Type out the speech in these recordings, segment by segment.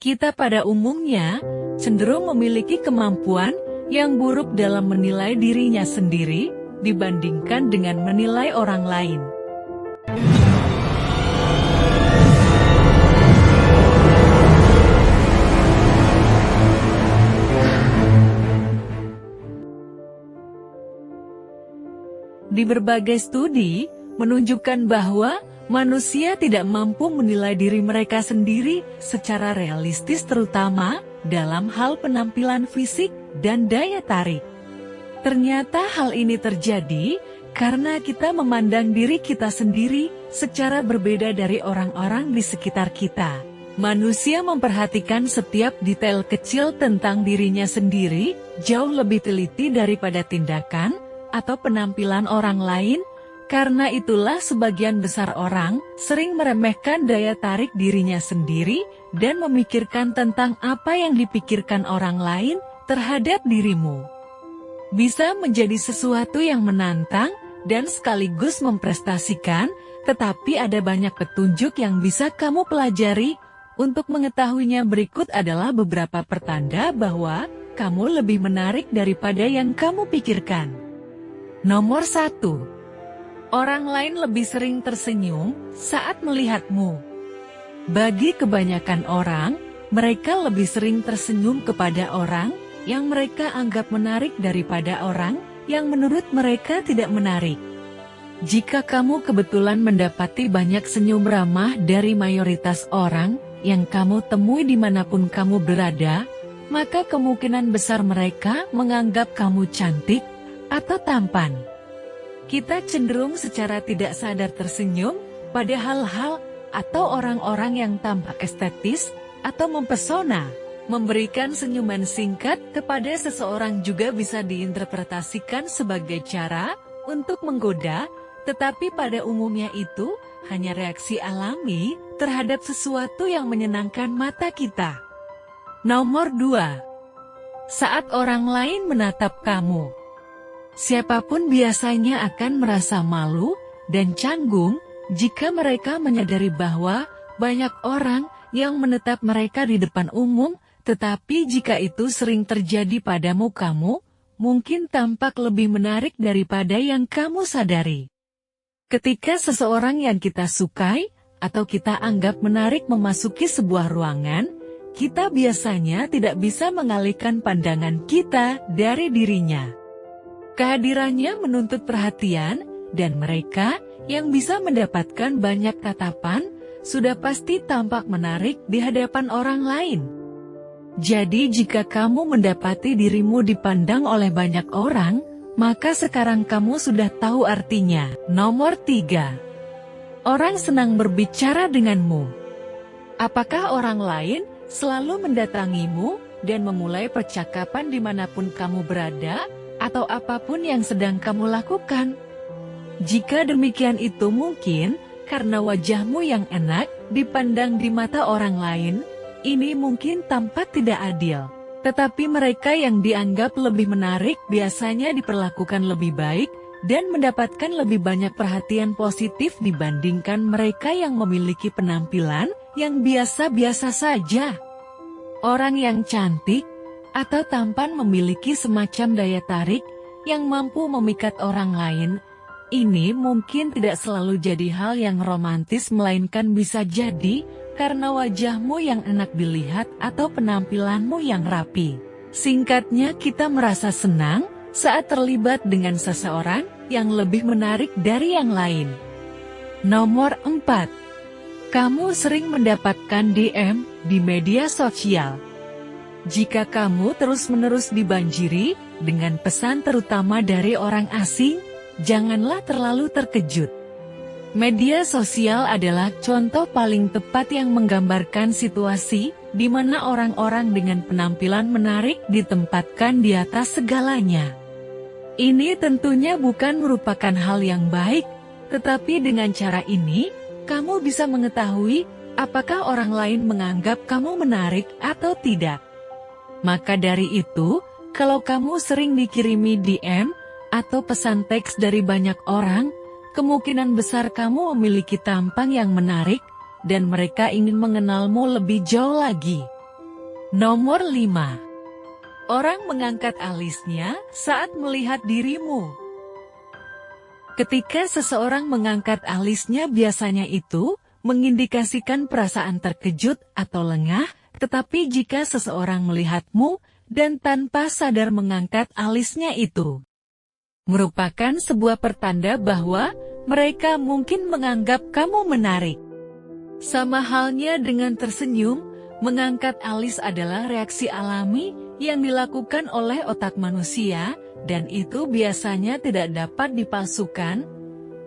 Kita pada umumnya cenderung memiliki kemampuan yang buruk dalam menilai dirinya sendiri dibandingkan dengan menilai orang lain. Di berbagai studi menunjukkan bahwa manusia tidak mampu menilai diri mereka sendiri secara realistis, terutama dalam hal penampilan fisik dan daya tarik. Ternyata hal ini terjadi karena kita memandang diri kita sendiri secara berbeda dari orang-orang di sekitar kita. Manusia memperhatikan setiap detail kecil tentang dirinya sendiri jauh lebih teliti daripada tindakan atau penampilan orang lain. Karena itulah sebagian besar orang sering meremehkan daya tarik dirinya sendiri dan memikirkan tentang apa yang dipikirkan orang lain terhadap dirimu. Bisa menjadi sesuatu yang menantang dan sekaligus memprestasikan, tetapi ada banyak petunjuk yang bisa kamu pelajari. Untuk mengetahuinya, berikut adalah beberapa pertanda bahwa kamu lebih menarik daripada yang kamu pikirkan. Nomor 1. Orang lain lebih sering tersenyum saat melihatmu. Bagi kebanyakan orang, mereka lebih sering tersenyum kepada orang yang mereka anggap menarik daripada orang yang menurut mereka tidak menarik. Jika kamu kebetulan mendapati banyak senyum ramah dari mayoritas orang yang kamu temui dimanapun kamu berada, maka kemungkinan besar mereka menganggap kamu cantik atau tampan. Kita cenderung secara tidak sadar tersenyum pada hal-hal atau orang-orang yang tampak estetis atau mempesona. Memberikan senyuman singkat kepada seseorang juga bisa diinterpretasikan sebagai cara untuk menggoda, tetapi pada umumnya itu hanya reaksi alami terhadap sesuatu yang menyenangkan mata kita. Nomor 2. Saat orang lain menatap kamu. Siapapun biasanya akan merasa malu dan canggung jika mereka menyadari bahwa banyak orang yang menatap mereka di depan umum, tetapi jika itu sering terjadi padamu, kamu mungkin tampak lebih menarik daripada yang kamu sadari. Ketika seseorang yang kita sukai atau kita anggap menarik memasuki sebuah ruangan, kita biasanya tidak bisa mengalihkan pandangan kita dari dirinya. Kehadirannya menuntut perhatian, dan mereka yang bisa mendapatkan banyak tatapan sudah pasti tampak menarik di hadapan orang lain. Jadi jika kamu mendapati dirimu dipandang oleh banyak orang, maka sekarang kamu sudah tahu artinya. Nomor 3. Orang senang berbicara denganmu. Apakah orang lain selalu mendatangimu dan memulai percakapan dimanapun kamu berada, atau apapun yang sedang kamu lakukan? Jika demikian, itu mungkin karena wajahmu yang enak dipandang di mata orang lain. Ini mungkin tampak tidak adil, tetapi mereka yang dianggap lebih menarik biasanya diperlakukan lebih baik dan mendapatkan lebih banyak perhatian positif dibandingkan mereka yang memiliki penampilan yang biasa-biasa saja. Orang yang cantik atau tampan memiliki semacam daya tarik yang mampu memikat orang lain. Ini mungkin tidak selalu jadi hal yang romantis, melainkan bisa jadi karena wajahmu yang enak dilihat atau penampilanmu yang rapi. Singkatnya, kita merasa senang saat terlibat dengan seseorang yang lebih menarik dari yang lain. Nomor 4. Kamu sering mendapatkan DM di media sosial. Jika kamu terus-menerus dibanjiri dengan pesan terutama dari orang asing, janganlah terlalu terkejut. Media sosial adalah contoh paling tepat yang menggambarkan situasi di mana orang-orang dengan penampilan menarik ditempatkan di atas segalanya. Ini tentunya bukan merupakan hal yang baik, tetapi dengan cara ini, kamu bisa mengetahui apakah orang lain menganggap kamu menarik atau tidak. Maka dari itu, kalau kamu sering dikirimi DM atau pesan teks dari banyak orang, kemungkinan besar kamu memiliki tampang yang menarik, dan mereka ingin mengenalmu lebih jauh lagi. Nomor 5. Orang mengangkat alisnya saat melihat dirimu. Ketika seseorang mengangkat alisnya biasanya itu mengindikasikan perasaan terkejut atau lengah, tetapi jika seseorang melihatmu dan tanpa sadar mengangkat alisnya itu merupakan sebuah pertanda bahwa mereka mungkin menganggap kamu menarik. Sama halnya dengan tersenyum, mengangkat alis adalah reaksi alami yang dilakukan oleh otak manusia, dan itu biasanya tidak dapat dipalsukan.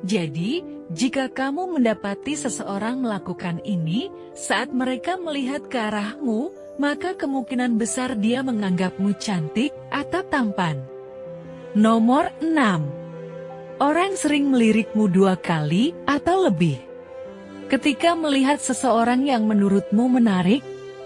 Jadi, jika kamu mendapati seseorang melakukan ini saat mereka melihat ke arahmu, maka kemungkinan besar dia menganggapmu cantik atau tampan. Nomor 6. Orang sering melirikmu 2 kali atau lebih. Ketika melihat seseorang yang menurutmu menarik,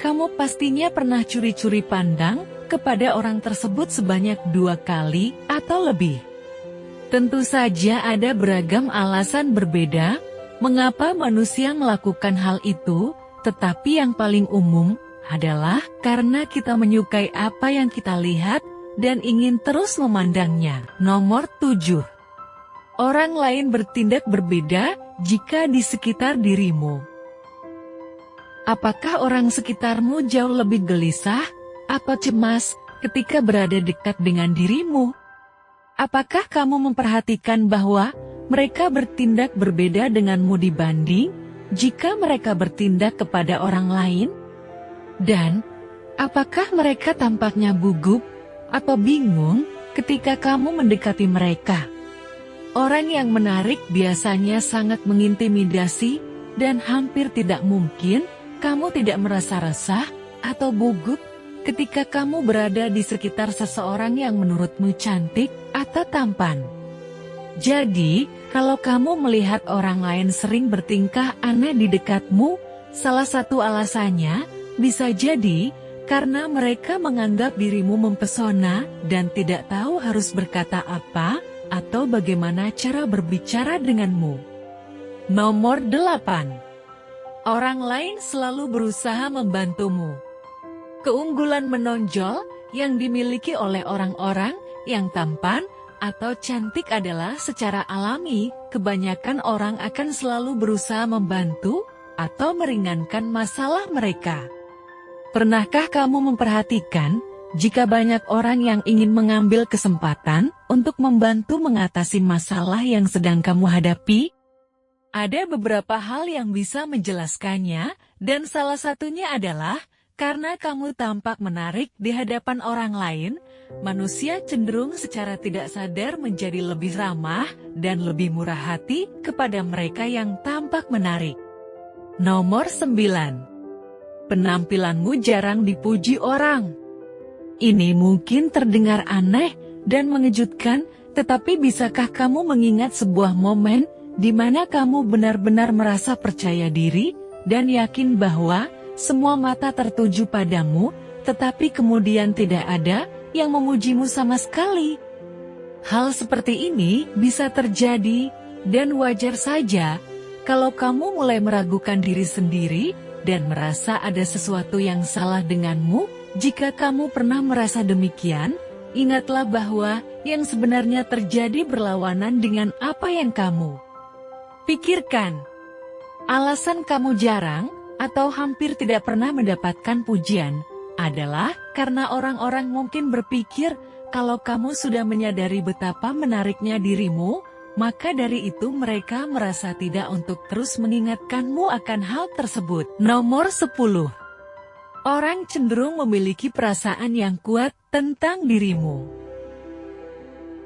kamu pastinya pernah curi-curi pandang kepada orang tersebut sebanyak 2 kali atau lebih. Tentu saja ada beragam alasan berbeda mengapa manusia melakukan hal itu, tetapi yang paling umum adalah karena kita menyukai apa yang kita lihat dan ingin terus memandangnya. Nomor 7. Orang lain bertindak berbeda jika di sekitar dirimu. Apakah orang sekitarmu jauh lebih gelisah atau cemas ketika berada dekat dengan dirimu? Apakah kamu memperhatikan bahwa mereka bertindak berbeda denganmu dibanding jika mereka bertindak kepada orang lain? Dan, apakah mereka tampaknya gugup atau bingung ketika kamu mendekati mereka? Orang yang menarik biasanya sangat mengintimidasi dan hampir tidak mungkin kamu tidak merasa resah atau gugup ketika kamu berada di sekitar seseorang yang menurutmu cantik atau tampan. Jadi, kalau kamu melihat orang lain sering bertingkah aneh di dekatmu, salah satu alasannya bisa jadi karena mereka menganggap dirimu mempesona dan tidak tahu harus berkata apa atau bagaimana cara berbicara denganmu. Nomor 8. Orang lain selalu berusaha membantumu. Keunggulan menonjol yang dimiliki oleh orang-orang yang tampan atau cantik adalah secara alami, kebanyakan orang akan selalu berusaha membantu atau meringankan masalah mereka. Pernahkah kamu memperhatikan jika banyak orang yang ingin mengambil kesempatan untuk membantu mengatasi masalah yang sedang kamu hadapi? Ada beberapa hal yang bisa menjelaskannya, dan salah satunya adalah karena kamu tampak menarik di hadapan orang lain, manusia cenderung secara tidak sadar menjadi lebih ramah dan lebih murah hati kepada mereka yang tampak menarik. Nomor 9. Penampilanmu jarang dipuji orang. Ini mungkin terdengar aneh dan mengejutkan, tetapi bisakah kamu mengingat sebuah momen di mana kamu benar-benar merasa percaya diri dan yakin bahwa semua mata tertuju padamu, tetapi kemudian tidak ada yang memujimu sama sekali? Hal seperti ini bisa terjadi, dan wajar saja kalau kamu mulai meragukan diri sendiri dan merasa ada sesuatu yang salah denganmu. Jika kamu pernah merasa demikian, ingatlah bahwa yang sebenarnya terjadi berlawanan dengan apa yang kamu pikirkan. Alasan kamu jarang atau hampir tidak pernah mendapatkan pujian adalah karena orang-orang mungkin berpikir kalau kamu sudah menyadari betapa menariknya dirimu, maka dari itu mereka merasa tidak untuk terus mengingatkanmu akan hal tersebut. Nomor 10. Orang cenderung memiliki perasaan yang kuat tentang dirimu.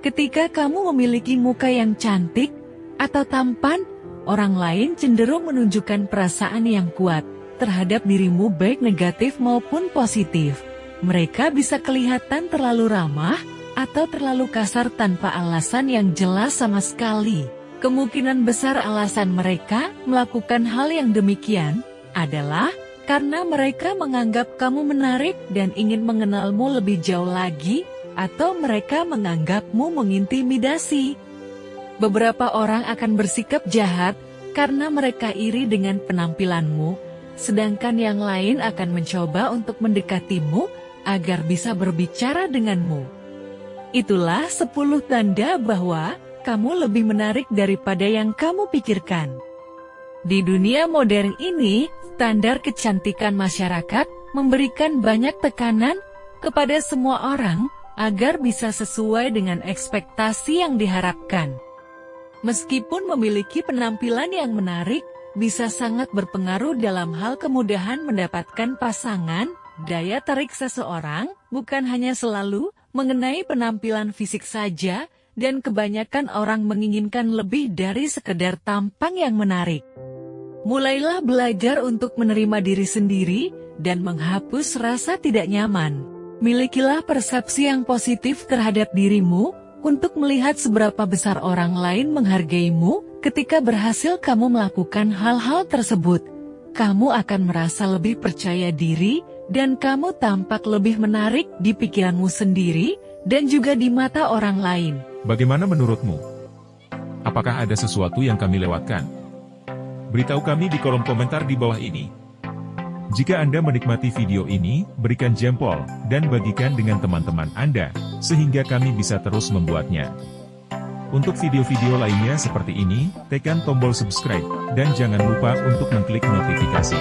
Ketika kamu memiliki muka yang cantik atau tampan, orang lain cenderung menunjukkan perasaan yang kuat terhadap dirimu baik negatif maupun positif. Mereka bisa kelihatan terlalu ramah atau terlalu kasar tanpa alasan yang jelas sama sekali. Kemungkinan besar alasan mereka melakukan hal yang demikian adalah karena mereka menganggap kamu menarik dan ingin mengenalmu lebih jauh lagi, atau mereka menganggapmu mengintimidasi. Beberapa orang akan bersikap jahat karena mereka iri dengan penampilanmu, sedangkan yang lain akan mencoba untuk mendekatimu agar bisa berbicara denganmu. Itulah 10 tanda bahwa kamu lebih menarik daripada yang kamu pikirkan. Di dunia modern ini, standar kecantikan masyarakat memberikan banyak tekanan kepada semua orang agar bisa sesuai dengan ekspektasi yang diharapkan. Meskipun memiliki penampilan yang menarik, bisa sangat berpengaruh dalam hal kemudahan mendapatkan pasangan. Daya tarik seseorang bukan hanya selalu mengenai penampilan fisik saja, dan kebanyakan orang menginginkan lebih dari sekedar tampang yang menarik. Mulailah belajar untuk menerima diri sendiri dan menghapus rasa tidak nyaman. Milikilah persepsi yang positif terhadap dirimu untuk melihat seberapa besar orang lain menghargaimu. Ketika berhasil kamu melakukan hal-hal tersebut, kamu akan merasa lebih percaya diri dan kamu tampak lebih menarik di pikiranmu sendiri dan juga di mata orang lain. Bagaimana menurutmu? Apakah ada sesuatu yang kami lewatkan? Beritahu kami di kolom komentar di bawah ini. Jika Anda menikmati video ini, berikan jempol, dan bagikan dengan teman-teman Anda, sehingga kami bisa terus membuatnya. Untuk video-video lainnya seperti ini, tekan tombol subscribe, dan jangan lupa untuk mengklik notifikasi.